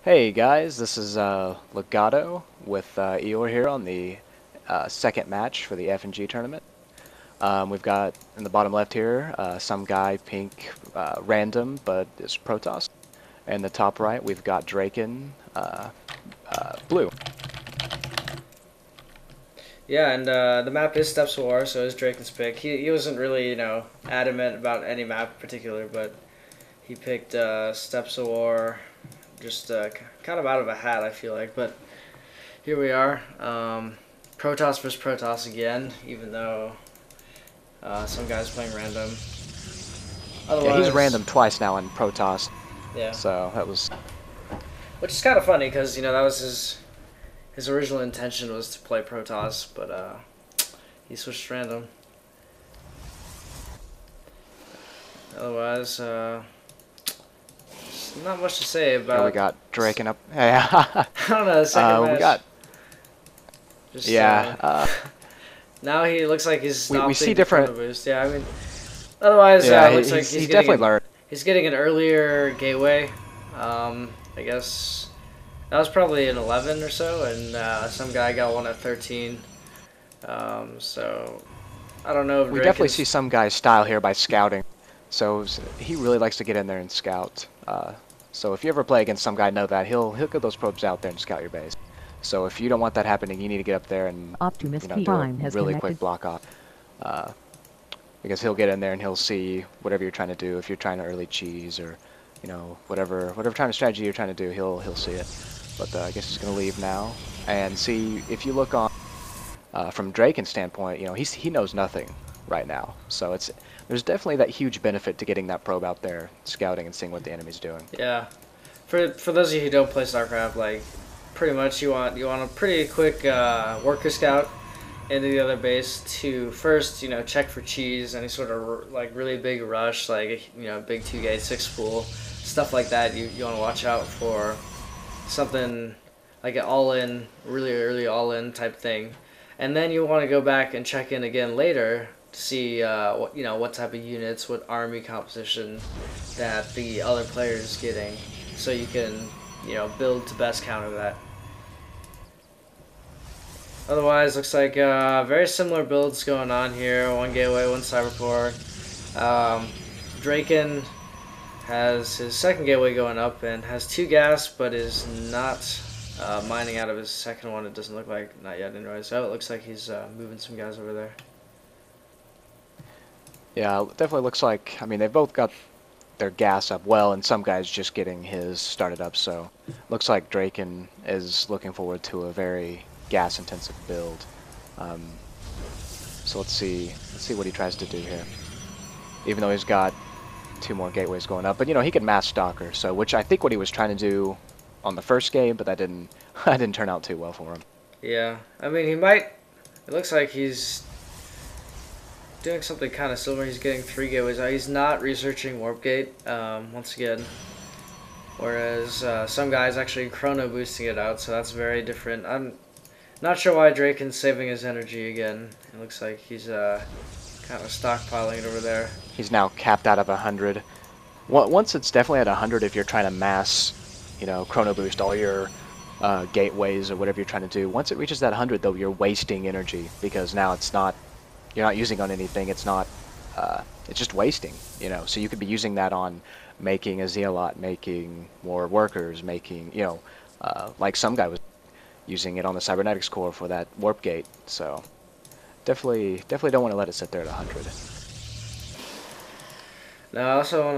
Hey guys, this is Legato with Eeyore here on the second match for the F&G tournament. We've got in the bottom left here some guy pink random, but it's Protoss. And the top right we've got Draken blue. Yeah, and the map is Steps of War, so is Draken's pick. He wasn't really, adamant about any map in particular, but he picked Steps of War just kind of out of a hat, I feel like. But here we are. Protoss versus Protoss again, even though some guy's playing random. Yeah, Otherwise, he's random twice now in Protoss, yeah. so that was... Which is kind of funny, because, that was his original intention was to play Protoss, but he switched random. Otherwise, not much to say about. Here we got Draken up. Yeah. I don't know. The second match. We got... Just, yeah. Now he looks like he's we see different boost. Yeah, I mean. Otherwise, yeah, looks like he definitely learned. He's getting an earlier gateway. I guess that was probably an 11 or so, and some guy got one at 13. So I don't know if we definitely see some guy's style here by scouting. So he really likes to get in there and scout. So if you ever play against some guy, know that he'll get those probes out there and scout your base. So if you don't want that happening, you need to get up there and do a really quick block off. Because he'll get in there and he'll see whatever you're trying to do. If you're trying to early cheese or whatever kind of strategy you're trying to do, he'll see it. But I guess he's gonna leave now and see. If you look on from Draken's standpoint, he knows nothing right now. So there's definitely that huge benefit to getting that probe out there, scouting and seeing what the enemy's doing. Yeah, for those of you who don't play StarCraft, like pretty much you want a pretty quick worker scout into the other base to first check for cheese, any sort of like really big rush, like big 2-gate 6 spool, stuff like that. You want to watch out for something like an all-in, really early all-in type thing, and then you want to go back and check in again later to see what type of units, what army composition that the other player is getting, so you can build to best counter that. Otherwise, looks like very similar builds going on here. One gateway, one cyberport. Draken has his second gateway going up and has 2 gas, but is not mining out of his second one. It doesn't look like, not yet anyways. So it looks like he's moving some guys over there. Yeah, it definitely looks like, I mean, they've both got their gas up well, and some guy's just getting his started up, so looks like Draken is looking forward to a very gas-intensive build. So let's see what he tries to do here. Even though he's got 2 more gateways going up, but he can mass stalker, so which I think what he was trying to do on the first game, but that didn't turn out too well for him. Yeah, I mean he might. It looks like he's doing something kind of similar. He's getting 3 gateways. He's not researching warp gate once again, whereas some guys actually chrono boosting it out, so that's very different. I'm not sure why Draken's saving his energy again. It looks like he's kind of stockpiling it over there. He's now capped out of 100. Once it's definitely at 100, if you're trying to mass, chrono boost all your gateways or whatever you're trying to do. Once it reaches that 100, though, you're wasting energy because now you're not using on anything. It's just wasting. So you could be using that on making a zealot, making more workers, making like some guy was using it on the cybernetics core for that warp gate. So definitely don't want to let it sit there at 100. Now I also want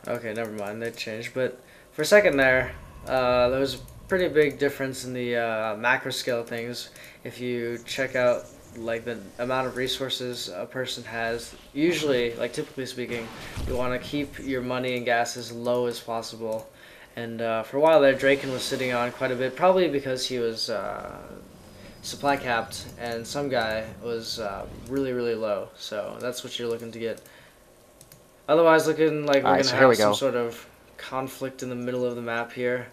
to. Okay, never mind. They changed, but for a second there was a pretty big difference in the macro scale things. If you check out like the amount of resources a person has, usually, like typically speaking, you want to keep your money and gas as low as possible. And for a while there, Draken was sitting on quite a bit, probably because he was supply capped, and some guy was really, really low. So that's what you're looking to get. Otherwise, looking like we're going to have some sort of conflict in the middle of the map here.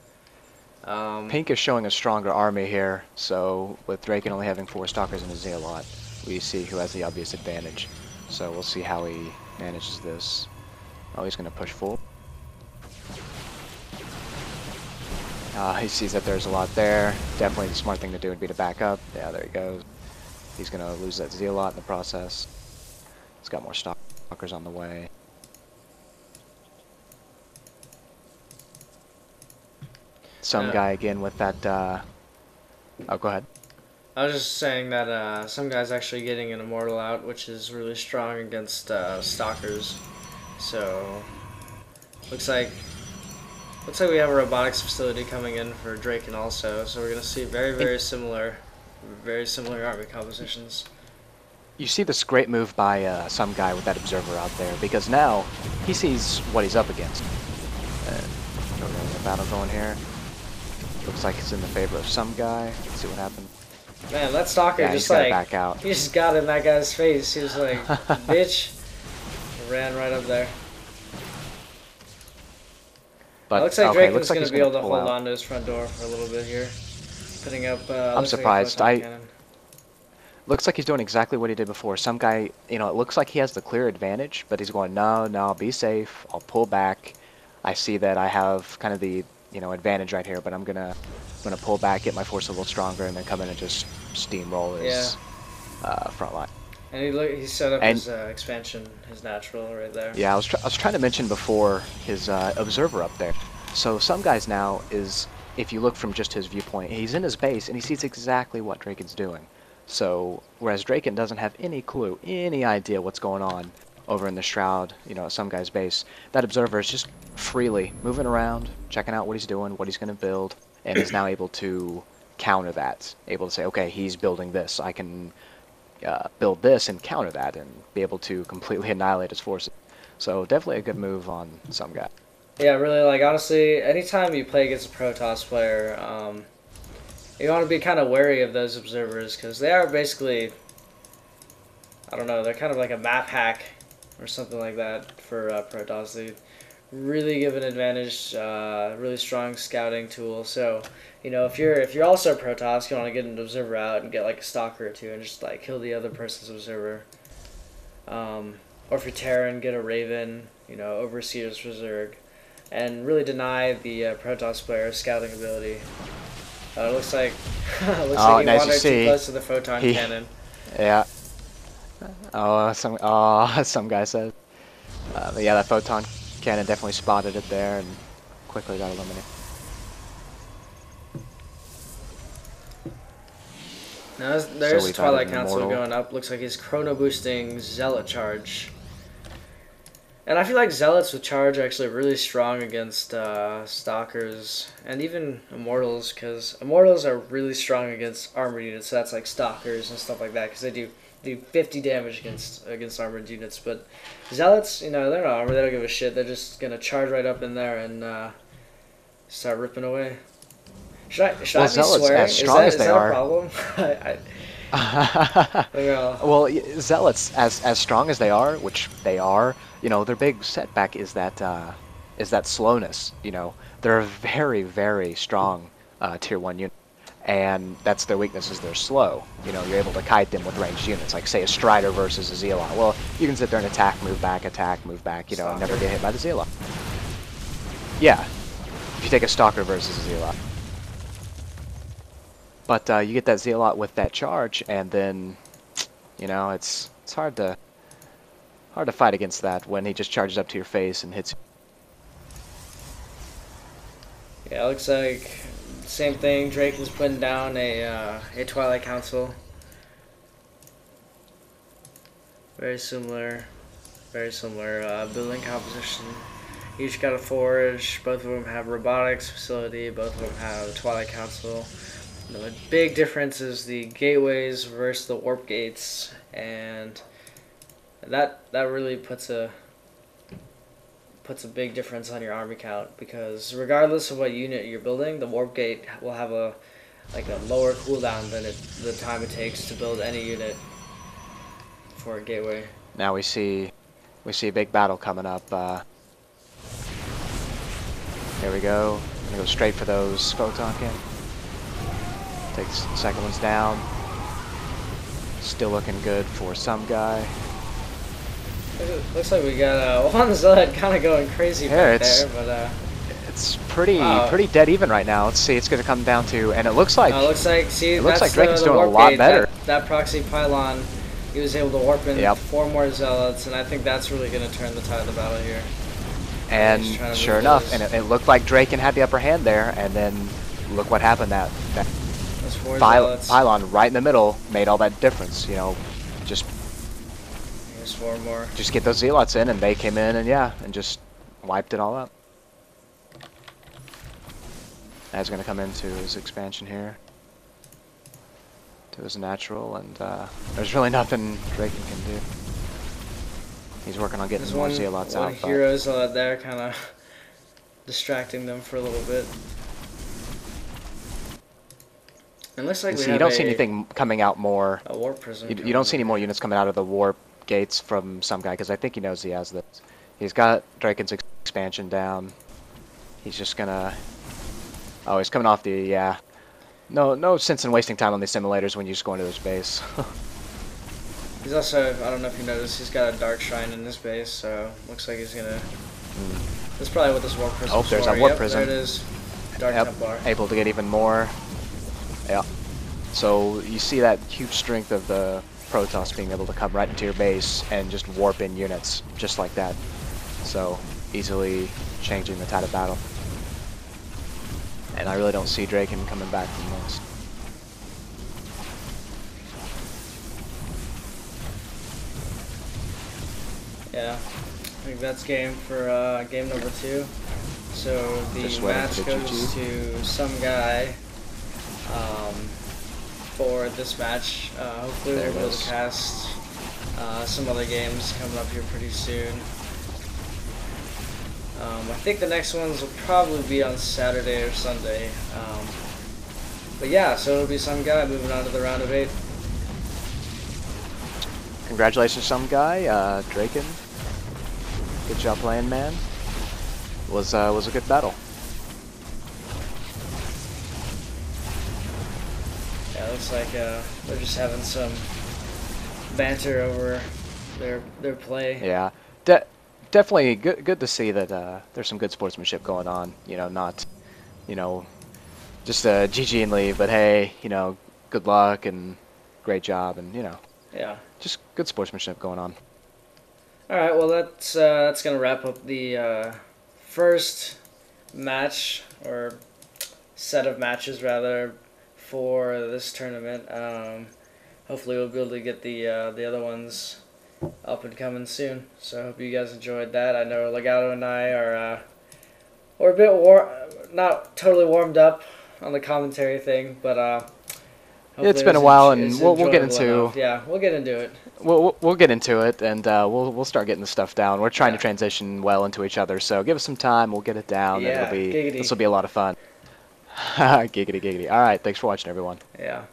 Pink is showing a stronger army here, so with Draken only having 4 stalkers and a zealot, we see who has the obvious advantage. So we'll see how he manages this. Oh, he's going to push full. He sees that there's a lot there. Definitely the smart thing to do would be to back up. Yeah, there he goes. He's going to lose that Zealot in the process. He's got more stalkers on the way. Some guy again with that... Oh, go ahead. I was just saying that some guy's actually getting an Immortal out, which is really strong against Stalkers. So, looks like we have a robotics facility coming in for Draken also. So we're gonna see very similar army compositions. You see this great move by some guy with that observer out there, because now he sees what he's up against. Don't know the battle going here. Looks like it's in the favor of some guy. Let's see what happens. Man, that Stalker just like back out. He just got in that guy's face. He was like, "Bitch!" Ran right up there. But it looks like Draken's gonna be able to hold on to his front door for a little bit here, putting up. I'm surprised. Looks like he's doing exactly what he did before. Some guy, you know, it looks like he has the clear advantage, but he's going, no, be safe. I'll pull back. I see that I have kind of the, you know, advantage right here, but I'm gonna pull back, get my force a little stronger, and then come in and just steamroll his front line. And he set up his expansion, his natural right there. Yeah, I was trying to mention before his observer up there. So some guys now is, if you look from just his viewpoint, he's in his base and he sees exactly what Draken's doing. So whereas Draken doesn't have any clue, any idea what's going on over in the Shroud, you know, at some guy's base, that observer is just freely moving around, checking out what he's doing, what he's going to build, and is now able to counter that, able to say, okay, he's building this, I can build this and counter that, and be able to completely annihilate his forces. So definitely a good move on some guy. Yeah, really, like, honestly, anytime you play against a Protoss player, you want to be kind of wary of those observers, because they are basically, I don't know, they're kind of like a map hack or something like that for Protoss. They really give an advantage, really strong scouting tool. So, you know, if you're also a Protoss, you want to get an observer out and get like a stalker or two and just like kill the other person's observer. Or if you're Terran, get a Raven, you know, Overseer's Reserve, and really deny the Protoss player's scouting ability. It looks like he wandered too close to the photon cannon. Yeah. Some guy said. But yeah, that photon cannon definitely spotted it there and quickly got eliminated. Now there's Twilight Council going up. Looks like he's chrono boosting Zealot charge. And I feel like Zealots with charge are actually really strong against Stalkers and even Immortals, because Immortals are really strong against armored units. So that's like Stalkers and stuff like that, because they do 50 damage against armored units. But Zealots, you know, they're not armored. They don't give a shit. They're just gonna charge right up in there and start ripping away. Should I be swearing? As strong as they are. A problem? Well, Zealots, as strong as they are, which they are, you know, their big setback is that slowness. You know, they're a very strong tier 1 unit, and that's their weakness, is they're slow. You know, you're able to kite them with ranged units, like say a Strider versus a Zealot. Well, you can sit there and attack, move back, you know, and never get hit by the Zealot. Yeah, if you take a Stalker versus a Zealot. But you get that Zealot with that charge, and then, you know, it's hard to fight against that when he just charges up to your face and hits you. Yeah, it looks like same thing. Draken's putting down a Twilight Council. Very similar building composition. Each got a forge. Both of them have robotics facility. Both of them have Twilight Council. The big difference is the gateways versus the warp gates, and that really puts a big difference on your army count, because regardless of what unit you're building, the warp gate will have a lower cooldown than the time it takes to build any unit for a gateway. Now we see a big battle coming up. Here we go. I'm gonna go straight for those photon cannons. Takes the second one's down. Still looking good for some guy. It looks like we got one Zed kind of going crazy back there, but it's pretty Wow. pretty dead even right now. Let's see. It's going to come down to, and it looks like See, it looks that's like Draken's the doing a warp lot gate, better. That proxy pylon, he was able to warp in Yep. 4 more zealots, and I think that's really going to turn the tide of the battle here. And sure enough, and it looked like Draken had the upper hand there, and then look what happened. That Those 4 zealots. pylon right in the middle made all that difference. You know, just Here's 4 more. just get those zealots in, and they came in, and yeah, and just wiped it all up. That's going to come into his expansion here, to his natural, and there's really nothing Draken can do. He's working on getting more zealots out. One hero zealot there, kind of distracting them for a little bit. It looks like you don't see anything coming out more. A warp prism. You don't see any more units coming out of the warp gates from SomeGuy, because I think he knows he has this. He's got Draken's expansion down. He's just gonna. Oh, he's coming off the, yeah. No sense in wasting time on these simulators when you just go into his base. He's also, I don't know if you noticed, he's got a dark shrine in his base, so looks like he's gonna. That's probably what this warp prism. Oh, there's that warp prism. There it is. Dark Templar. Able to get even more. Yeah. So you see that huge strength of the Protoss being able to come right into your base and just warp in units just like that. So easily changing the tide of battle. And I really don't see Draken coming back from this. Yeah, I think that's game for game number 2. So the match goes to SomeGuy for this match. Hopefully we'll be able to cast some other games coming up here pretty soon. I think the next ones will probably be on Saturday or Sunday. But yeah, so it'll be SomeGuy moving on to the round of 8. Congratulations, SomeGuy. Draken, good job playing, man. Was a good battle. Yeah, looks like they're just having some banter over their play. Yeah, definitely good to see that there's some good sportsmanship going on. You know, not, you know, just GG and leave, but hey, you know, good luck and great job, and you know, yeah, just good sportsmanship going on. All right, well that's gonna wrap up the first match, or set of matches rather, for this tournament. Hopefully we'll be able to get the other ones up and coming soon. So I hope you guys enjoyed that. I know Legato and I are we're a bit not totally warmed up on the commentary thing, but it's been a while, and we'll get into we'll get into it. We'll get into it, and we'll start getting the stuff down. We're trying to transition well into each other, so give us some time. We'll get it down. Yeah, and this will be a lot of fun. Giggity giggity. All right, thanks for watching, everyone. Yeah.